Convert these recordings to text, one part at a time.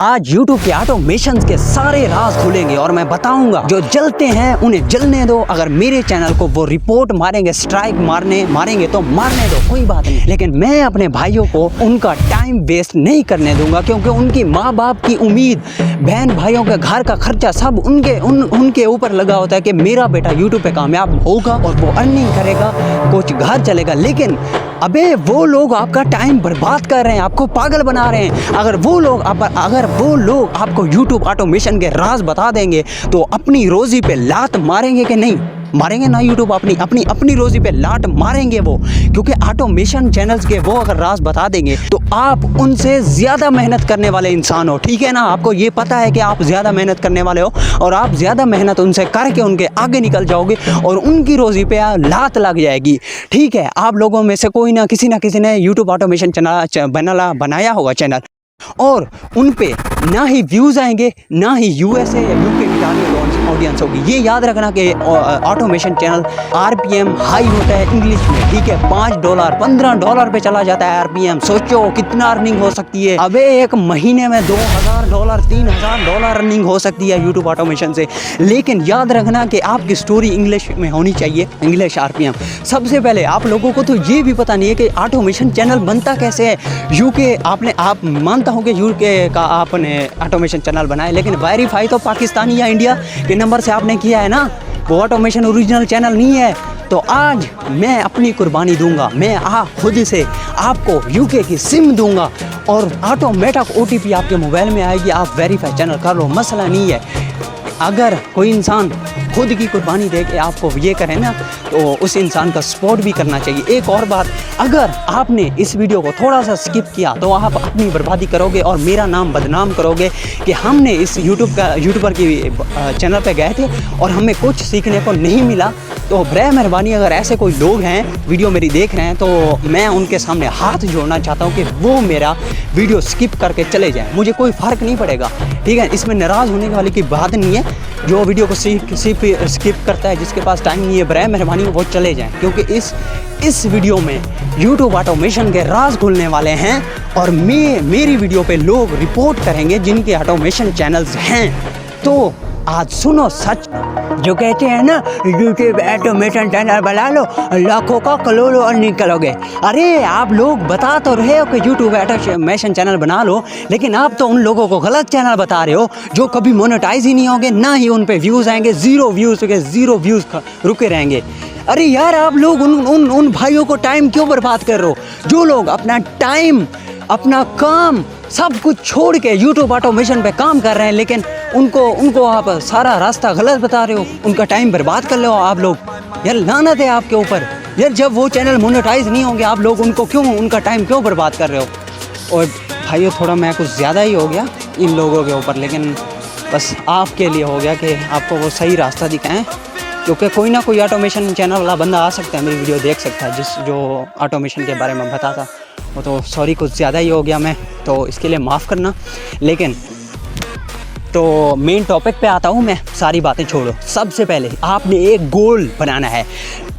आज YouTube के automation के सारे राज खुलेंगे और मैं बताऊंगा जो जलते हैं उन्हें जलने दो। अगर मेरे चैनल को वो रिपोर्ट मारेंगे, स्ट्राइक मारेंगे तो मारने दो, कोई बात नहीं, लेकिन मैं अपने भाइयों को उनका टाइम वेस्ट नहीं करने दूंगा, क्योंकि उनकी माँ बाप की उम्मीद, बहन भाइयों के घर का खर्चा सब उनके ऊपर लगा होता है कि मेरा बेटा YouTube पे कामयाब होगा और वो अर्निंग करेगा, कुछ घर चलेगा। लेकिन अबे वो लोग आपका टाइम बर्बाद कर रहे हैं, आपको पागल बना रहे हैं। अगर वो लोग आपको YouTube ऑटोमेशन के राज बता देंगे तो अपनी रोजी पे लात मारेंगे कि नहीं मारेंगे ना? YouTube अपनी रोजी पे लात मारेंगे वो, क्योंकि ऑटोमेशन चैनल्स के वो अगर राज बता देंगे तो आप उनसे ज़्यादा मेहनत करने वाले इंसान हो, ठीक है ना? आपको ये पता है कि आप ज़्यादा मेहनत करने वाले हो और आप ज़्यादा मेहनत उनसे करके उनके आगे निकल जाओगे और उनकी रोजी पे लात लग जाएगी, ठीक है? आप लोगों में से कोई ना किसी ने YouTube ऑटोमेशन चैनल बनाया होगा चैनल, और उन पे ना ही व्यूज़ आएंगे ना ही USA या UK की टारगेट ऑडियंस होगी। ये याद रखना कि ऑटोमेशन चैनल RPM हाई होता है इंग्लिश में, ठीक है? $5 $15 पे चला जाता है RPM। सोचो कितना अर्निंग हो सकती है। अबे एक महीने में $2000 $3000 अर्निंग हो सकती है YouTube ऑटोमेशन से। लेकिन याद रखना कि आपकी स्टोरी इंग्लिश में होनी चाहिए, इंग्लिश RPM। सबसे पहले आप लोगों को तो ये भी पता नहीं है कि ऑटोमेशन चैनल बनता कैसे है। आप मानता हूँ कि UK का आपने ऑटोमेशन चैनल बनाया, लेकिन वेरीफाई तो पाकिस्तानी या इंडिया के नंबर से आपने किया है ना, वो ऑटोमेशन ओरिजिनल चैनल नहीं है। तो आज मैं अपनी कुर्बानी दूंगा, मैं खुद से आपको UK की सिम दूंगा और ऑटोमेटिक OTP आपके मोबाइल में आएगी, आप वेरीफाई चैनल कर लो, मसला नहीं है। अगर कोई इंसान खुद की कुर्बानी दे के आपको ये करे ना, तो उस इंसान का सपोर्ट भी करना चाहिए। एक और बात, अगर आपने इस वीडियो को थोड़ा सा स्किप किया तो आप अपनी बर्बादी करोगे और मेरा नाम बदनाम करोगे कि हमने इस यूट्यूबर की चैनल पे गए थे और हमें कुछ सीखने को नहीं मिला। तो बराए मेहरबानी अगर ऐसे कोई लोग हैं वीडियो मेरी देख रहे हैं तो मैं उनके सामने हाथ जोड़ना चाहता हूँ कि वो मेरा वीडियो स्किप करके चले जाएं, मुझे कोई फ़र्क नहीं पड़ेगा, ठीक है? इसमें नाराज़ होने वाली की बात नहीं है। जो वीडियो को स्किप करता है, जिसके पास टाइम नहीं है, बराए मेहरबानी वो चले जाएं, क्योंकि इस वीडियो में YouTube ऑटोमेशन के राज खुलने वाले हैं और मेरी वीडियो पे लोग रिपोर्ट करेंगे जिनके ऑटोमेशन चैनल्स हैं। तो आज सुनो सच, जो कहते हैं ना YouTube ऑटोमेशन चैनल बना लो लाखों का करोड़ों अर्निंग करोगे। अरे आप लोग बता तो रहे हो कि YouTube ऑटोमेशन चैनल बना लो, लेकिन आप तो उन लोगों को गलत चैनल बता रहे हो जो कभी मोनेटाइज ही नहीं होंगे, ना ही उन पे व्यूज़ आएंगे, ज़ीरो व्यूज़ रुके रहेंगे। अरे यार आप लोग उन भाइयों को टाइम क्यों बर्बाद कर रहे हो, जो लोग अपना टाइम अपना काम सब कुछ छोड़ के YouTube ऑटोमेशन पे काम कर रहे हैं, लेकिन उनको आप सारा रास्ता गलत बता रहे हो, उनका टाइम बर्बाद कर रहे हो आप लोग। यार लानत है आपके ऊपर यार, जब वो चैनल मोनेटाइज नहीं होंगे आप लोग उनका टाइम क्यों बर्बाद कर रहे हो? और भाइयों थोड़ा मैं कुछ ज़्यादा ही हो गया इन लोगों के ऊपर, लेकिन बस आपके लिए हो गया कि आपको वो सही रास्ता दिखाएं, क्योंकि कोई ना कोई ऑटोमेशन चैनल वाला बंदा आ सकता है, मेरी वीडियो देख सकता है, जो ऑटोमेशन के बारे में बताता। वो तो सॉरी कुछ ज़्यादा ही हो गया मैं, तो इसके लिए माफ़ करना। लेकिन तो मेन टॉपिक पे आता हूँ मैं, सारी बातें छोड़ो। सबसे पहले आपने एक गोल बनाना है,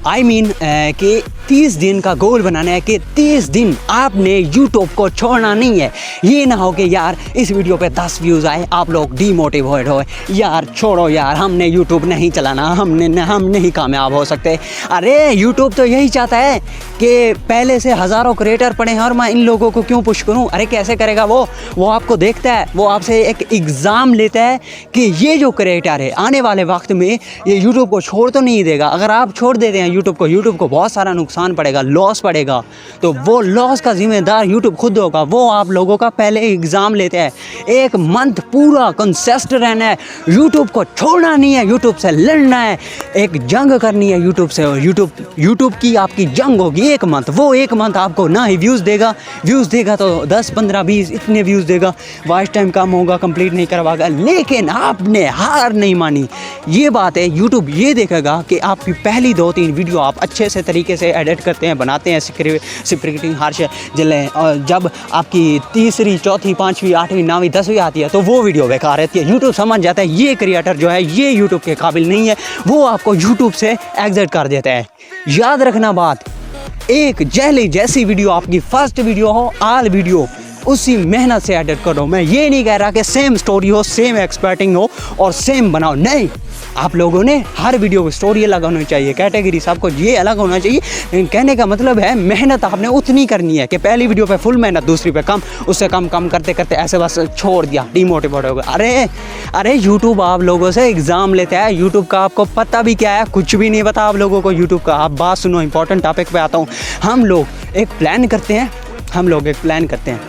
कि 30 दिन का गोल बनाना है कि 30 दिन आपने YouTube को छोड़ना नहीं है। ये ना हो कि यार इस वीडियो पे 10 व्यूज़ आए आप लोग डीमोटिवेट हो, यार छोड़ो यार हमने YouTube नहीं चलाना, हम नहीं कामयाब हो सकते। अरे YouTube तो यही चाहता है कि पहले से हज़ारों क्रिएटर पड़े हैं और मैं इन लोगों को क्यों पुश करूं? अरे कैसे करेगा वो आपको देखता है, वो आपसे एक एग्ज़ाम लेता है कि ये जो क्रिएटर है आने वाले वक्त में ये YouTube को छोड़ तो नहीं देगा। अगर आप छोड़ देते हैं YouTube को बहुत सारा नुकसान पड़ेगा, लॉस पड़ेगा, तो वो लॉस का जिम्मेदार YouTube खुद होगा। वो आप लोगों का पहले एग्ज़ाम लेते हैं। एक मंथ पूरा कंसिस्टेंट रहना है, YouTube को छोड़ना नहीं है, YouTube से लड़ना है, एक जंग करनी है YouTube से। YouTube की आपकी जंग होगी एक मंथ। वो एक मंथ आपको ना ही व्यूज़ देगा तो 10 15 20 इतने व्यूज़ देगा, वॉच टाइम कम होगा, कंप्लीट नहीं करवाएगा, लेकिन आपने हार नहीं मानी। ये बात है, YouTube ये देखेगा कि आपकी पहली 2-3 वीडियो आप अच्छे से तरीके से एडिट करते हैं, बनाते हैं, स्क्रिप्टिंग हार्श जले, और जब आपकी तीसरी चौथी 5वीं 8वीं 9वीं 10वीं आती है तो वो वीडियो बेकार रहती है। YouTube समझ जाता है ये क्रिएटर जो है ये YouTube के काबिल नहीं है, वो आपको YouTube से एग्जिट कर देता है। याद रखना बात, एक जैसी वीडियो आपकी फर्स्ट वीडियो हो, आल वीडियो उसी मेहनत से एडिट करो। मैं ये नहीं कह रहा कि सेम स्टोरी हो, सेम एक्सपर्टिंग हो और सेम बनाओ, नहीं। आप लोगों ने हर वीडियो की स्टोरी अलग होनी चाहिए, कैटेगरी सबको ये अलग होना चाहिए। कहने का मतलब है मेहनत आपने उतनी करनी है कि पहली वीडियो पे फुल मेहनत, दूसरी पे कम, उससे कम कम करते करते ऐसे बस छोड़ दिया, डिमोटिवेट हो गया। अरे यूट्यूब आप लोगों से एग्ज़ाम लेता है। यूट्यूब का आपको पता भी क्या है? कुछ भी नहीं पता आप लोगों को यूट्यूब का। आप बात सुनो, इंपॉर्टेंट टॉपिक पे आता हूँ। हम लोग एक प्लान करते हैं,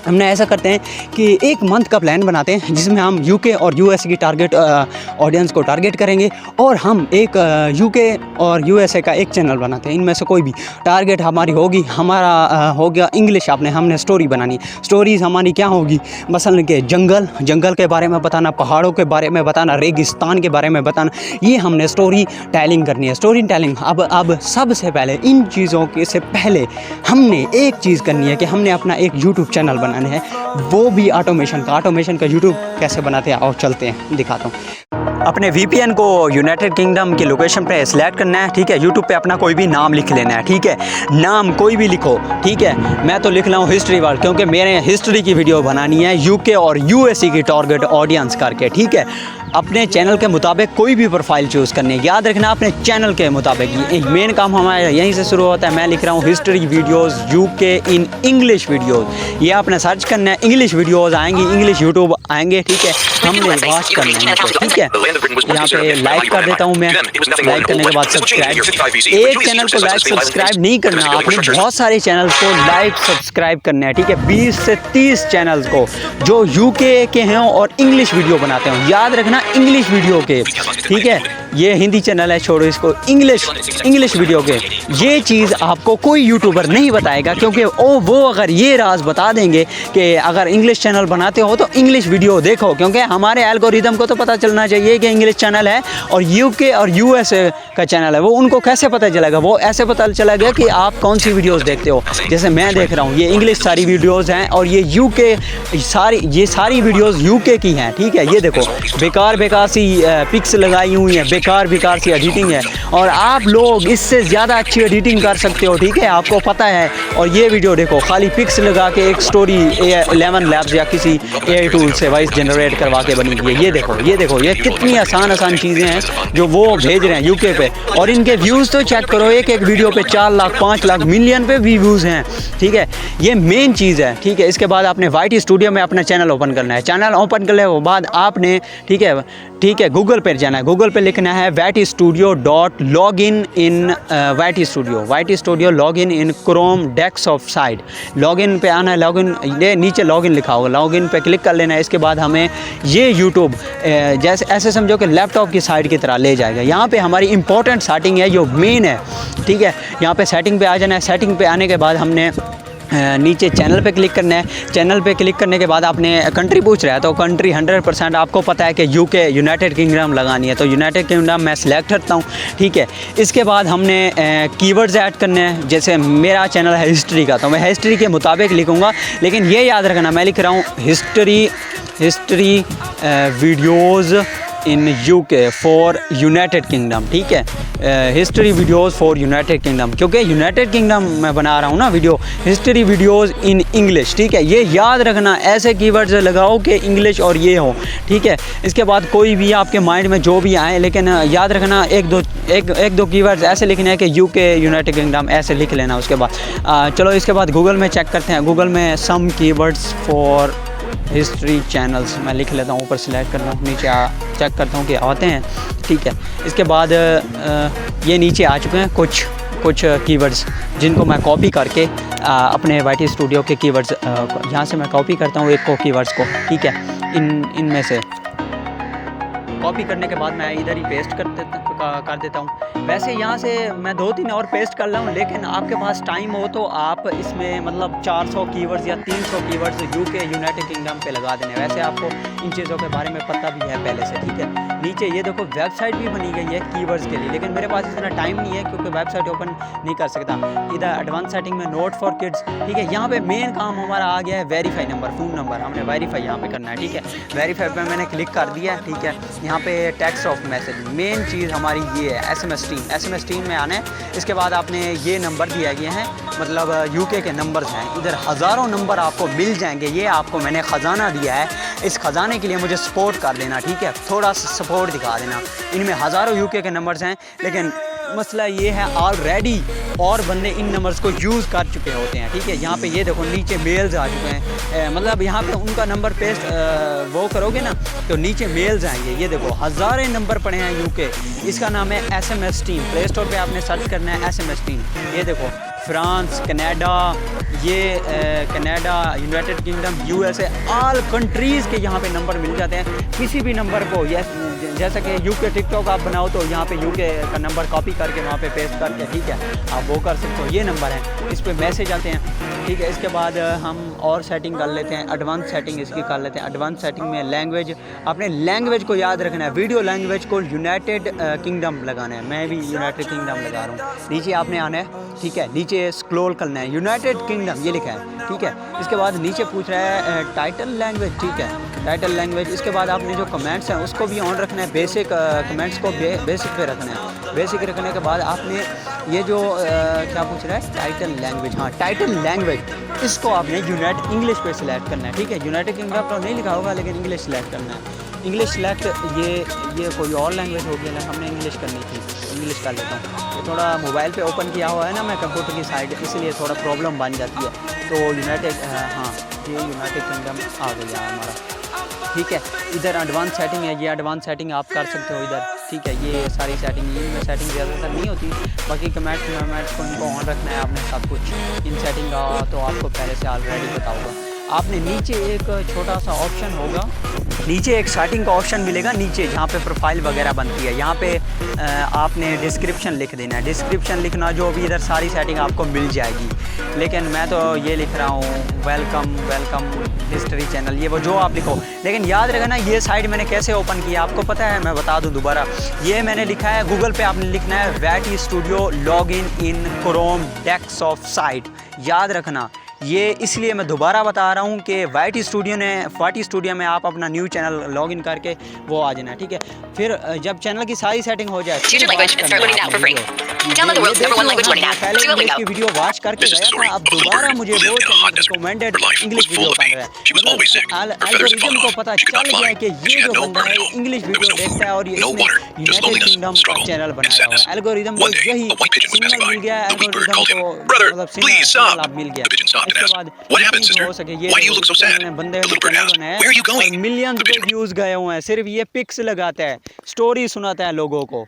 हमने ऐसा करते हैं कि एक मंथ का प्लान बनाते हैं जिसमें हम यूके और यूएसए की टारगेट ऑडियंस को टारगेट करेंगे, और हम एक यूके और यूएसए का एक चैनल बनाते हैं। इनमें से कोई भी टारगेट हमारी होगी, हमारा हो गया इंग्लिश, हमने स्टोरी बनानी। स्टोरीज़ हमारी क्या होगी? मसलन के जंगल के बारे में बताना, पहाड़ों के बारे में बताना, रेगिस्तान के बारे में बताना, ये हमने स्टोरी टेलिंग करनी है। स्टोरी टेलिंग अब सबसे पहले इन चीज़ों के से पहले हमने एक चीज़ करनी है कि हमने अपना एक यूट्यूब चैनल बनाना है, वो भी ऑटोमेशन का। यूट्यूब कैसे बनाते हैं और चलते हैं दिखाता हूँ। अपने VPN को यूनाइटेड किंगडम की लोकेशन पे सिलेक्ट करना है, ठीक है। यूट्यूब पे अपना कोई भी नाम लिख लेना है, ठीक है। नाम कोई भी लिखो, ठीक है। मैं तो लिख रहा हूँ हिस्ट्री वर्ल्ड, क्योंकि मेरे हिस्ट्री की वीडियो बनानी है यूके और यूएसए की टारगेट ऑडियंस करके, ठीक है। अपने चैनल के मुताबिक कोई भी प्रोफाइल चूज़ करनी है, याद रखना अपने चैनल के मुताबिक। ये मेन काम हमारा यहीं से शुरू होता है। मैं लिख रहा हूँ history videos UK in English videos. ये आपने सर्च करना है, इंग्लिश वीडियोस आएंगी, इंग्लिश यूट्यूब आएंगे, ठीक है। हमने वॉच करना है इनको, ठीक है। यहाँ पे लाइक कर देता हूँ मैं। लाइक करने के बाद सब्सक्राइब। एक चैनल को लाइक सब्सक्राइब नहीं करना, आपने बहुत सारे चैनल्स को लाइक सब्सक्राइब करना है, ठीक है। 20 से 30 चैनल्स को जो यूके के हैं और इंग्लिश वीडियो बनाते हैं, याद रखना इंग्लिश वीडियो के, ठीक है। ये हिंदी चैनल है, छोड़ो इसको। इंग्लिश वीडियो के ये चीज़ आपको कोई यूट्यूबर नहीं बताएगा, क्योंकि वो अगर ये राज बता देंगे कि अगर इंग्लिश चैनल बनाते हो तो इंग्लिश वीडियो देखो, क्योंकि हमारे एल्गोरिदम को तो पता चलना चाहिए कि इंग्लिश चैनल है और यूके और यूएसए का चैनल है। वो उनको कैसे पता चलेगा? वो ऐसे पता चलेगा कि आप कौन सी वीडियोज़ देखते हो। जैसे मैं देख रहा हूँ, ये इंग्लिश सारी वीडियोज़ हैं और ये यूके ये सारी वीडियोज़ यूके की हैं, ठीक है। ये देखो बेकार सी पिक्स लगाई हुई हैं, बेकार सी एडिटिंग है, और आप लोग इससे ज़्यादा अच्छी एडिटिंग कर सकते हो, ठीक है, आपको पता है। और ये वीडियो देखो, खाली पिक्स लगा के एक स्टोरी 11 लैब्स या किसी AI टूल से वॉइस जनरेट करवा के बनी हुई है। ये देखो ये कितनी आसान चीज़ें हैं जो वो भेज रहे हैं यूके पे, और इनके व्यूज़ तो चेक करो, एक वीडियो पे 4 लाख 5 लाख मिलियन पे भी व्यूज़ हैं, ठीक है। ये मेन चीज़ है, ठीक है। इसके बाद आपने YT स्टूडियो में अपना चैनल ओपन करना है। चैनल ओपन करने के बाद आपने, ठीक है, गूगल पे जाना है। गूगल पे लिखना है ytstudio.login in ytstudio login in Chrome desktop site. Login पे आना है, लॉगिन ये नीचे लॉगिन लिखा होगा, लॉगिन पे क्लिक कर लेना है। इसके बाद हमें ये यूट्यूब जैसे ऐसे समझो कि लैपटॉप की साइट की तरह ले जाएगा। यहाँ पे हमारी इंपॉर्टेंट सेटिंग है जो मेन है, ठीक है। यहाँ पे सेटिंग पे आ जाना है। सेटिंग पे आने के बाद हमने नीचे चैनल पे क्लिक करना है। चैनल पे क्लिक करने के बाद आपने कंट्री पूछ रहा है, तो कंट्री 100% आपको पता है कि यूके यूनाइटेड किंगडम लगानी है, तो यूनाइटेड किंगडम मैं सिलेक्ट करता हूँ, ठीक है। इसके बाद हमने कीवर्ड्स ऐड करने हैं। जैसे मेरा चैनल है हिस्ट्री का, तो मैं हिस्ट्री के मुताबिक लिखूँगा, लेकिन ये याद रखना मैं लिख रहा हूँ history videos in UK for United kingdom, ठीक है। History videos for United kingdom, क्योंकि यूनाइटेड किंगडम में बना रहा हूँ ना video. History videos in English, ठीक है। ये याद रखना, ऐसे कीवर्ड्स लगाओ कि इंग्लिश और ये हो, ठीक है। इसके बाद कोई भी आपके माइंड में जो भी आए, लेकिन याद रखना एक दो कीवर्ड्स ऐसे लिखने हैं कि यूके यूनाइटेड किंगडम ऐसे लिख लेना। उसके बाद चलो इसके बाद गूगल में चेक करते हैं। गूगल में सम कीवर्ड्स फॉर हिस्ट्री चैनल्स मैं लिख लेता हूँ, ऊपर सेलेक्ट करता हूँ, नीचे चेक करता हूँ कि आते हैं, ठीक है। इसके बाद ये नीचे आ चुके हैं कुछ कीवर्ड्स जिनको मैं कॉपी करके अपने YT स्टूडियो के कीवर्ड्स यहाँ से मैं कॉपी करता हूँ एक को कीवर्ड्स को, ठीक है। इनमें से कॉपी करने के बाद मैं इधर ही पेस्ट कर देता हूँ। वैसे यहाँ से मैं 2-3 और पेस्ट कर रहा हूँ, लेकिन आपके पास टाइम हो तो आप इसमें मतलब 400 कीवर्ड्स या 300 कीवर्ड्स यूके यूनाइटेड किंगडम पे लगा देने। वैसे आपको इन चीज़ों के बारे में पता भी है पहले से, ठीक है। नीचे ये देखो वेबसाइट भी बनी गई है कीवर्ड्स के लिए, लेकिन मेरे पास इतना टाइम नहीं है क्योंकि वेबसाइट ओपन नहीं कर सकता। इधर एडवांस सेटिंग में नोट फॉर किड्स, ठीक है। यहाँ पे मेन काम हमारा आ गया है वेरीफाई नंबर, फ़ोन नंबर हमने वेरीफाई यहाँ पे करना है, ठीक है। वेरीफाई पे मैंने क्लिक कर दिया, ठीक है। यहाँ पे टेक्स्ट ऑफ मैसेज मेन चीज़ हमारी ये है, SMS टीम में आना है। इसके बाद आपने ये नंबर दिया गया है मतलब यूके के नंबर्स हैं। इधर हज़ारों नंबर आपको मिल जाएंगे। ये आपको मैंने ख़जाना दिया है, इस ख़जाने के लिए मुझे सपोर्ट कर देना, ठीक है, थोड़ा सा सपोर्ट दिखा देना। इनमें हज़ारों यूके के नंबर्स हैं, लेकिन मसला ये है ऑलरेडी और बंदे इन नंबर्स को यूज़ कर चुके होते हैं, ठीक है। यहाँ पे ये देखो नीचे मेल्स आ चुके हैं, मतलब यहाँ पे उनका नंबर पेस्ट वो करोगे ना तो नीचे मेल्स आएंगे। ये देखो हज़ारे नंबर पड़े हैं यूके। इसका नाम है SMS टीम। प्ले स्टोर पे आपने सर्च करना है SMS टीम। ये देखो फ्रांस, कनाडा, ये Canada, United kingdom, USA, all countries के यहाँ पे नंबर मिल जाते हैं। किसी भी नंबर को जैसा कि यूके टिकटॉक आप बनाओ तो यहाँ पे यूके का नंबर कॉपी करके वहाँ पे पेस्ट करके, ठीक है, आप वो कर सकते हो। ये नंबर है, इस पर मैसेज आते हैं, ठीक है। इसके बाद हम और सेटिंग कर लेते हैं, एडवांस सेटिंग इसकी कर लेते हैं। एडवांस सेटिंग में लैंग्वेज, आपने लैंग्वेज को याद रखना है। वीडियो लैंग्वेज को यूनाइटेड किंगडम लगाना है। मैं भी यूनाइटेड किंगडम लगा रहा हूँ। नीचे आपने आना है, ठीक है, नीचे स्क्रॉल करना है, यूनाइटेड किंगडम ये लिखा है, ठीक है। इसके बाद नीचे पूछ रहा है टाइटल लैंग्वेज, ठीक है, टाइटल लैंग्वेज। इसके बाद आपने जो कमेंट्स हैं उसको भी ऑन रखना है, बेसिक कमेंट्स को बेसिक पे रखना है। बेसिक रखने के बाद आपने ये जो क्या पूछ रहा है टाइटल लैंग्वेज, हाँ टाइटल लैंग्वेज, इसको आपने यूनाइटेड इंग्लिश पे सिलेक्ट करना है, ठीक है। यूनाइटेड किंगडम तो नहीं लिखा होगा लेकिन इंग्लिश सेलेक्ट करना है। इंग्लिश सेलेक्ट, ये कोई और लैंग्वेज हो गया ना, हमने इंग्लिश करनी थी, इंग्लिश कर लेता हूँ। ये थोड़ा मोबाइल पे ओपन किया हुआ है ना मैं कंप्यूटर की साइड, इसलिए थोड़ा प्रॉब्लम बन जाती है। तो यूनाइटेड, हाँ ये यूनाइटेड किंगडम आ गया हमारा, ठीक है। इधर एडवांस सेटिंग है, ये एडवांस सेटिंग आप कर सकते हो इधर, ठीक है। ये सारी सेटिंग, इनमें सेटिंग ज़्यादातर नहीं होती, बाकी कमेंट्स को इनको ऑन रखना है आपने सब कुछ। इन सेटिंग का तो आपको पहले से ऑलरेडी पता होगा। आपने नीचे एक छोटा सा ऑप्शन होगा, नीचे एक सेटिंग का ऑप्शन मिलेगा नीचे, जहाँ पे प्रोफाइल वगैरह बनती है। यहाँ पे आपने डिस्क्रिप्शन लिख देना है। डिस्क्रिप्शन लिखना जो भी इधर सारी सेटिंग आपको मिल जाएगी, लेकिन मैं तो ये लिख रहा हूँ वेलकम हिस्ट्री चैनल, ये वो जो आप लिखो। लेकिन याद रखना ये साइट मैंने कैसे ओपन किया आपको पता है, मैं बता दूँ दोबारा। ये मैंने लिखा है गूगल पे, आपने लिखना है वैटी studio login in Chrome desktop site. याद रखना ये, इसलिए मैं दोबारा बता रहा हूँ कि वाईटी स्टूडियो में आप अपना न्यू चैनल लॉगिन करके वो आ जाना, ठीक है। फिर जब चैनल की सारी सेटिंग हो जाए, पहले की वीडियो वॉच करके गया था, अब दोबारा मुझे वो रिकमेंडेड इंग्लिश वीडियो कर रहा है। एल्गोरिथम को पता चल गया कि ये जो बंदा है इंग्लिश वीडियो देखता है और ये इसने यूनाइटेड किंगडम का चैनल बनाया हुआ है। एल्गोरिथम को यही सिग्नल मिल गया, एल्गोरिथम को मतलब सिग्नल आप मिल गया। इसके बाद हो सके ये बंदे ने चैनल बनाया, मिलियंस पे व्यूज गए हुए हैं, सिर्फ ये पिक्स लगाता है, स्टोरी सुनाता है लोगों को।